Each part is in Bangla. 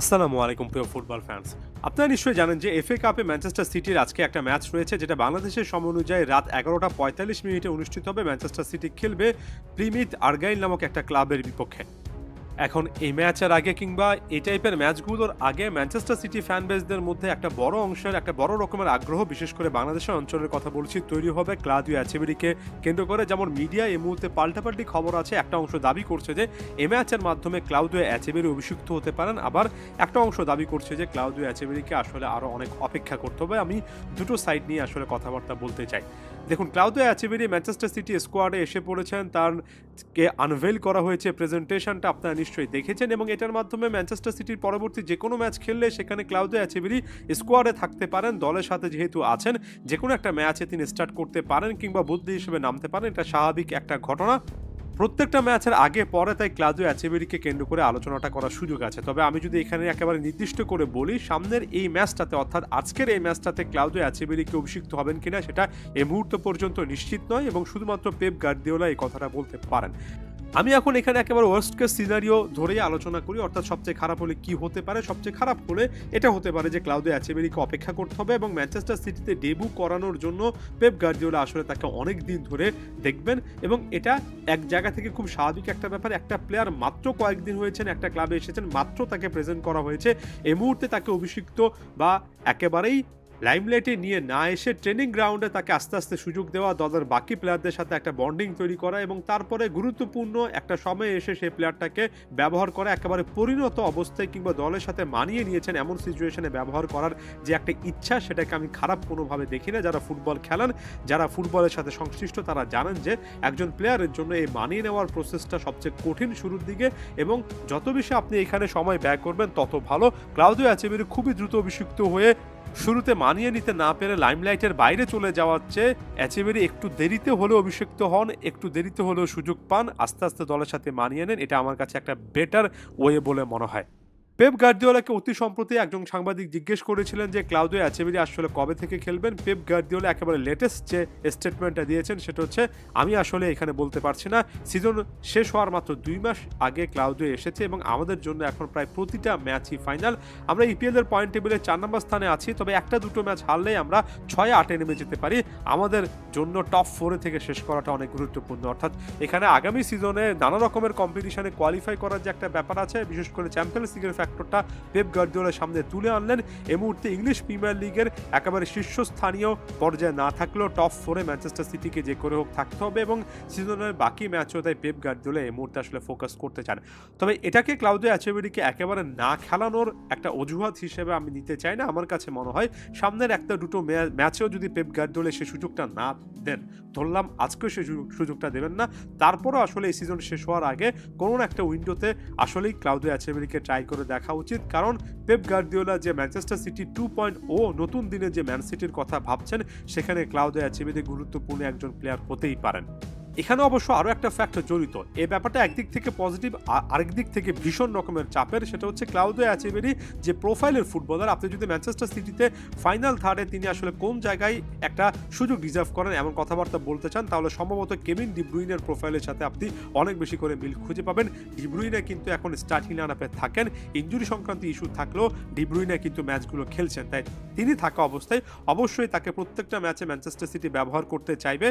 আসসালামু আলাইকুম প্রিয় ফুটবল ফ্যান্স। আপনারা নিশ্চয়ই জানেন যে এফএ কাপে ম্যানচেস্টার সিটির আজকে একটা ম্যাচ রয়েছে, যেটা বাংলাদেশের সময় অনুযায়ী রাত 11:45 অনুষ্ঠিত হবে। ম্যানচেস্টার সিটি খেলবে প্রিমিথ আর্গাইল নামক একটা ক্লাবের বিপক্ষে। এখন এই ম্যাচের আগে কিংবা এই টাইপের ম্যাচগুলোর আগে ম্যানচেস্টার সিটি ফ্যান বেসদের মধ্যে একটা বড় অংশের একটা বড় রকমের আগ্রহ, বিশেষ করে বাংলাদেশের অঞ্চলের কথা বলছি, তৈরি হবে ক্লাউদিও এচেবেরিকে কেন্দ্র করে। যেমন মিডিয়া এই মুহূর্তে পাল্টাপাল্টি খবর আছে। একটা অংশ দাবি করছে যে এই ম্যাচের মাধ্যমে ক্লাউদিও এচেবেরি অভিষিক্ত হতে পারেন, আবার একটা অংশ দাবি করছে যে ক্লাউদিও এচেবেরিকে আসলে আরও অনেক অপেক্ষা করতে হবে। আমি দুটো সাইড নিয়ে আসলে কথাবার্তা বলতে চাই। দেখুন, ক্লাউদিও এচেবেরি ম্যানচেস্টার সিটি স্কোয়াডে এসে পড়েছেন, তারকে আনভেল করা হয়েছে প্রেজেন্টেশনটা আপনারা নিশ্চয়ই দেখেছেন, এবং এটার মাধ্যমে ম্যানচেস্টার সিটির পরবর্তী যে কোনো ম্যাচ খেললে সেখানে ক্লাউদিও এচেবেরি স্কোয়াডে থাকতে পারেন। দলের সাথে যেহেতু আছেন, যে কোনো একটা ম্যাচে তিনি স্টার্ট করতে পারেন কিংবা বদলি হিসেবে নামতে পারেন। এটা স্বাভাবিক একটা ঘটনা প্রত্যেকটা ম্যাচের আগে পরে, তাই ক্লাউদিও এচেবেরিকে কেন্দ্র করে আলোচনাটা করার সুযোগ আছে। তবে আমি যদি এখানে একেবারে নির্দিষ্ট করে বলি, সামনের এই ম্যাচটাতে অর্থাৎ আজকের এই ম্যাচটাতে ক্লাউদিও এচেবেরিকে অভিষিক্ত হবেন কিনা সেটা এই মুহূর্ত পর্যন্ত নিশ্চিত নয়, এবং শুধুমাত্র পেপ গার্দিওলা এই কথাটা বলতে পারেন। আমি এখন এখানে একেবারে ওয়ার্স্ট কেস সিনারিও ধরেই আলোচনা করি, অর্থাৎ সবচেয়ে খারাপ হলে কি হতে পারে। সবচেয়ে খারাপ হলে এটা হতে পারে যে ক্লাউদিও এচেবেরিকে অপেক্ষা করতে হবে এবং ম্যানচেস্টার সিটিতে ডেবু করানোর জন্য পেপ গার্দিওলা আসলে তাকে অনেক দিন ধরে দেখবেন, এবং এটা এক জায়গা থেকে খুব স্বাভাবিক একটা ব্যাপার। একটা প্লেয়ার মাত্র কয়েকদিন হয়েছেন, একটা ক্লাবে এসেছেন, মাত্র তাকে প্রেজেন্ট করা হয়েছে। এই মুহূর্তে তাকে অভিষিক্ত বা একেবারেই লাইমলাইটে নিয়ে না এসে ট্রেনিং গ্রাউন্ডে তাকে আস্তে আস্তে সুযোগ দেওয়া, দলের বাকি প্লেয়ারদের সাথে একটা বন্ডিং তৈরি করা, এবং তারপরে গুরুত্বপূর্ণ একটা সময়ে এসে সেই প্লেয়ারটাকে ব্যবহার করা, একেবারে পরিণত অবস্থায় কিংবা দলের সাথে মানিয়ে নিয়েছেন এমন সিচুয়েশনে ব্যবহার করার যে একটা ইচ্ছা, সেটাকে আমি খারাপ কোনোভাবে দেখি না। যারা ফুটবল খেলেন, যারা ফুটবলের সাথে সংশ্লিষ্ট, তারা জানেন যে একজন প্লেয়ারের জন্য এই মানিয়ে নেওয়ার প্রসেসটা সবচেয়ে কঠিন শুরুর দিকে, এবং যত বেশি আপনি এখানে সময় ব্যয় করবেন তত ভালো। ক্লাউদিও এচেবেরি খুবই দ্রুত অভিষিক্ত হয়ে শুরুতে মানিয়ে নিতে না পেরে লাইমলাইটের বাইরে চলে যাওয়ার চেয়ে এচেবেরি একটু দেরিতে হলেও অভিষিক্ত হন, একটু দেরিতে হলেও সুযোগ পান, আস্তে আস্তে দলের সাথে মানিয়ে নেন। এটা আমার কাছে একটা বেটার ওয়ে বলে মনে হয়। পেপ গার্দিওলাকে অতি সম্প্রতি একজন সাংবাদিক জিজ্ঞেস করেছিলেন যে ক্লাউদিও এচেবেরি আসলে কবে থেকে খেলবেন। পেপ গার্দিওলা একেবারে লেটেস্ট যে স্টেটমেন্টটা দিয়েছেন সেটা হচ্ছে, আমি আসলে এখানে বলতে পারছি না। সিজন শেষ হওয়ার মাত্র 2 মাস আগে ক্লাউদিও এসেছে এবং আমাদের জন্য এখন প্রায় প্রতিটা ম্যাচই ফাইনাল। আমরা ইপিএল এর পয়েন্ট টেবিলে 4 নম্বর স্থানে আছি, তবে একটা দুটো ম্যাচ হারলেই আমরা 6-8-এ নেমে যেতে পারি। আমাদের জন্য টপ 4 থেকে শেষ করাটা অনেক গুরুত্বপূর্ণ। অর্থাৎ এখানে আগামী সিজনে নানা রকমের কম্পিটিশনে কোয়ালিফাই করার যে একটা ব্যাপার আছে, বিশেষ করে চ্যাম্পিয়ন্স লিগের ফ্যাক্টরটা পেপ গার্দিওলার সামনে তুলে আনলেন। এই মুহূর্তে ইংলিশ প্রিমিয়ার লিগের একেবারে শীর্ষস্থানীয় পর্যায়ে না থাকলেও টপ 4-এ ম্যানচেস্টার সিটিকে যে করে হোক থাকতে হবে, এবং সিজনের বাকি ম্যাচও তাই পেপ গার্দিওলা এই মুহূর্তে আসলে ফোকাস করতে চান। তবে এটাকে ক্লাউদিও এচেবেরিকে একেবারে না খেলানোর একটা অজুহাত হিসেবে আমি নিতে চাই না। আমার কাছে মনে হয় সামনের একটা দুটো ম্যাচেও যদি পেপ গার্দিওলা সে সুযোগটা না দেন, ধরলাম আজকেও সে সুযোগটা দেবেন না, তারপরও আসলে এই সিজন শেষ হওয়ার আগে কোনো একটা উইন্ডোতে আসলেই ক্লাউদিও এচেবেরিকে ট্রাই করে দেখা উচিত। কারণ পেপ গার্দিওলা যে ম্যানচেস্টার সিটি 2.0 নতুন দিনে যে ম্যান সিটির কথা ভাবছেন, সেখানে ক্লাউদিও এচেবেরি গুরুত্বপূর্ণ একজন প্লেয়ার হতেই পারেন। এখানে অবশ্য আরও একটা ফ্যাক্টর জড়িত। এই ব্যাপারটা একদিক থেকে পজিটিভ, আরেক দিক থেকে ভীষণ রকমের চাপের। সেটা হচ্ছে ক্লাউদিও এচেবেরি যে প্রোফাইলের ফুটবলার, আপনি যদি ম্যানচেস্টার সিটিতে ফাইনাল থার্ডে তিনি আসলে কোন জায়গায় একটা সুযোগ ডিজার্ভ করেন এমন কথাবার্তা বলতে চান, তাহলে সম্ভবত কেভিন ডি ব্রুইনের প্রোফাইলের সাথে আপনি অনেক বেশি করে মিল খুঁজে পাবেন। ডি ব্রুইনে কিন্তু এখন স্টার্টিং লাইনআপে থাকেন, ইনজুরি সংক্রান্ত ইস্যু থাকলেও ডি ব্রুইনে কিন্তু ম্যাচগুলো খেলছেন, তাই তিনি থাকা অবস্থায় অবশ্যই তাকে প্রত্যেকটা ম্যাচে ম্যানচেস্টার সিটি ব্যবহার করতে চাইবে।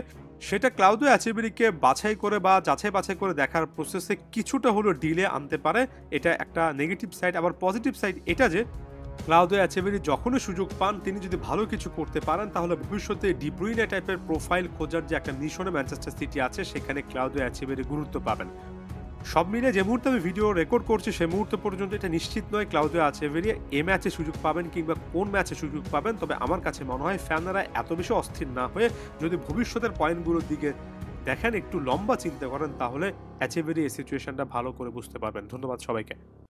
সেটা ক্লাউদিও এচেবেরি বাছাই করে বা যাচাই বাছাই করে দেখার প্রসেসে কিছুটা হলো ডিলে আনতে পারে। এটা একটা নেগেটিভ সাইড। আবার পজিটিভ সাইড এটা যে ক্লাউদিও এচেবেরি যখনই সুযোগ পান, তিনি যদি ভালো কিছু করতে পারেন, তাহলে ভবিষ্যতে ডি ব্রুইনে টাইপের প্রোফাইল খোঁজার যে একটা মিশনে ম্যানচেস্টার সিটি আছে, সেখানে ক্লাউদিও এচেবেরি গুরুত্ব পাবেন। সব মিলে যে মুহূর্তে আমি ভিডিও রেকর্ড করছি সে মুহূর্ত পর্যন্ত এটা নিশ্চিত নয় ক্লাউদিও এচেবেরি এ ম্যাচে সুযোগ পাবেন কিংবা কোন ম্যাচে সুযোগ পাবেন। তবে আমার কাছে মনে হয় ফ্যানরা এত বেশি অস্থির না হয়ে যদি ভবিষ্যতের পয়েন্টগুলোর দিকে দেখেন, একটু লম্বা চিন্তা করেন, তাহলে এচেবেরি এই সিচুয়েশনটা ভালো করে বুঝতে পারবেন। ধন্যবাদ সবাইকে।